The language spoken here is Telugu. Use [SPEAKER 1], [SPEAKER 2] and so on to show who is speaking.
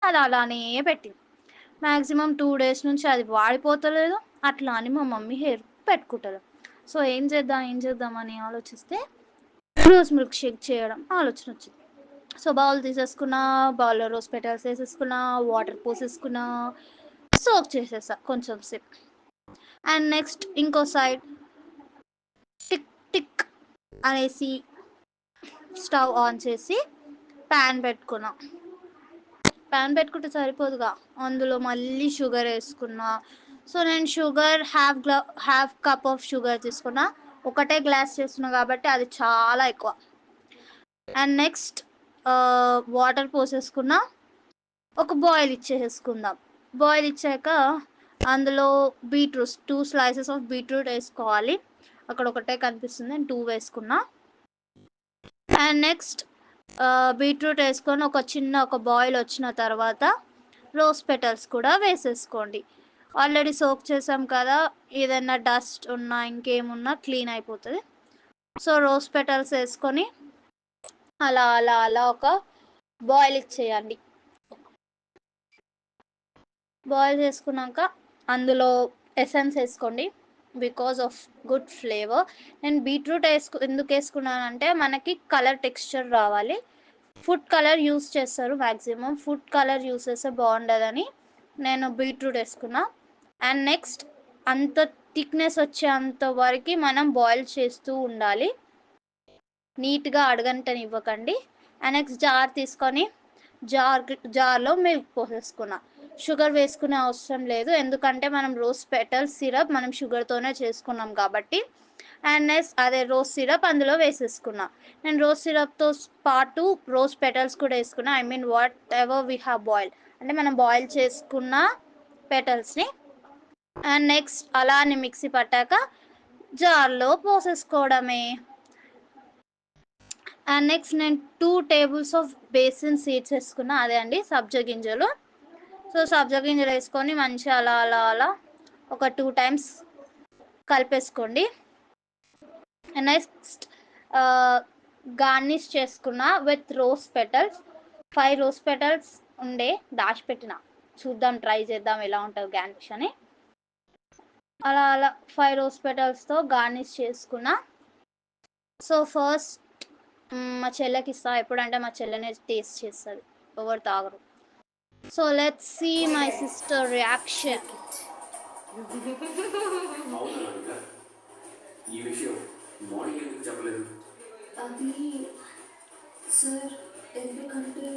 [SPEAKER 1] అది అలానే పెట్టింది. మాక్సిమం 2 డేస్ నుంచి అది వాడిపోతలేదు. అట్లా అని మా మమ్మీ హెయిర్ పెట్టుకుంటలేదు. సో, ఏం చేద్దాం అని ఆలోచిస్తే రోజ్ మిల్క్ షేక్ చేయడం ఆలోచన వచ్చింది. సో, బౌల్ తీసేసుకున్నా, బౌల్‌లో రోజ్ పెటల్స్ ఏసేసుకున్నా, వాటర్ పోసేసుకున్నా, సోక్ చేసేసా కొంచెం సేపు. అండ్ నెక్స్ట్ ఇంకో సైడ్ టిక్ టిక్ అనేసి స్టవ్ ఆన్ చేసి ప్యాన్ పెట్టుకున్నా. ప్యాన్ పెట్టుకుంటే సరిపోదుగా, అందులో మళ్ళీ షుగర్ వేసుకున్నా. సో నేను sugar half cup of sugar తీసుకున్నా. ఒకటే గ్లాస్ చేస్తున్నా కాబట్టి అది చాలా ఎక్కువ. అండ్ నెక్స్ట్ వాటర్ పోసేసుకున్నా. ఒక బాయిల్ ఇచ్చేసుకుందాం. బాయిల్ ఇచ్చాక అందులో బీట్రూట్ 2 స్లైసెస్ ఆఫ్ బీట్రూట్ వేసుకోవాలి. అక్కడ ఒకటే కనిపిస్తుంది, నేను 2 వేసుకున్నా. అండ్ నెక్స్ట్ బీట్రూట్ వేసుకొని ఒక బాయిల్ వచ్చిన తర్వాత రోజ్ పెటల్స్ కూడా వేసేసుకోండి. ఆల్రెడీ సోక్ చేసాం కదా, ఏదైనా డస్ట్ ఉన్నా ఇంకేమున్నా క్లీన్ అయిపోతుంది. సో రోజ్ పెటల్స్ వేసుకొని అలా అలా అలా ఒక బాయిల్ ఇచ్చేయండి. బాయిల్ చేసుకున్నాక అందులో ఎసెన్స్ వేసుకోండి బికాజ్ ఆఫ్ గుడ్ ఫ్లేవర్. నేను బీట్రూట్ ఎందుకు వేసుకున్నానంటే మనకి కలర్ టెక్స్చర్ రావాలి. ఫుడ్ కలర్ యూస్ చేస్తారు, మ్యాక్సిమం ఫుడ్ కలర్ యూస్ చేస్తే బాగుండదని నేను బీట్రూట్ వేసుకున్నా. అండ్ నెక్స్ట్ అంత థిక్నెస్ వచ్చేంత వరకు మనం బాయిల్ చేస్తూ ఉండాలి, నీట్గా అడగంటనివ్వకండి. అండ్ నెక్స్ట్ జార్ తీసుకొని జార్లో మిల్క్ పోసేసుకున్నా. షుగర్ వేసుకునే అవసరం లేదు, ఎందుకంటే మనం రోజ్ పెటల్ సిరప్ మనం షుగర్తోనే చేసుకున్నాం కాబట్టి. అండ్ నెక్స్ట్ అదే రోజ్ సిరప్ అందులో వేసేసుకున్నా. నేను రోజ్ సిరప్తో పాటు రోజ్ పెటల్స్ కూడా వేసుకున్నా. I mean what ever we have boil, అంటే మనం బాయిల్ చేసుకున్న పెటల్స్ని. అండ్ నెక్స్ట్ అలానే మిక్సీ పట్టాక జార్లో పోసేసుకోవడమే. అండ్ నెక్స్ట్ నేను 2 టేబుల్స్ ఆఫ్ బేసిన్ సీడ్స్ వేసుకున్నా, అదే అండి సబ్జా గింజలు. సో సబ్జా గింజలు వేసుకొని మంచిగా అలా అలా అలా ఒక 2 టైమ్స్ కలిపేసుకోండి. నెక్స్ట్ గార్నిష్ చేసుకున్న with rose petals. 5 rose petals ఉండే దాచిపెట్టిన, చూద్దాం ట్రై చేద్దాం ఎలా ఉంటుంది గార్నిష్ అని. అలా అలా 5 రోజ్ పెటల్స్తో గార్నిష్ చేసుకున్నా. సో ఫస్ట్ మా చెల్లెకి ఇస్తా, ఎప్పుడంటే మా చెల్లెనే టేస్ట్ చేస్తుంది, ఎవరు తాగరు. So let's see my sister reaction.
[SPEAKER 2] ఈ విషయం మార్నింగ్ ఎందుకు చెప్పలేదు? అది సార్ ఎందుకంటే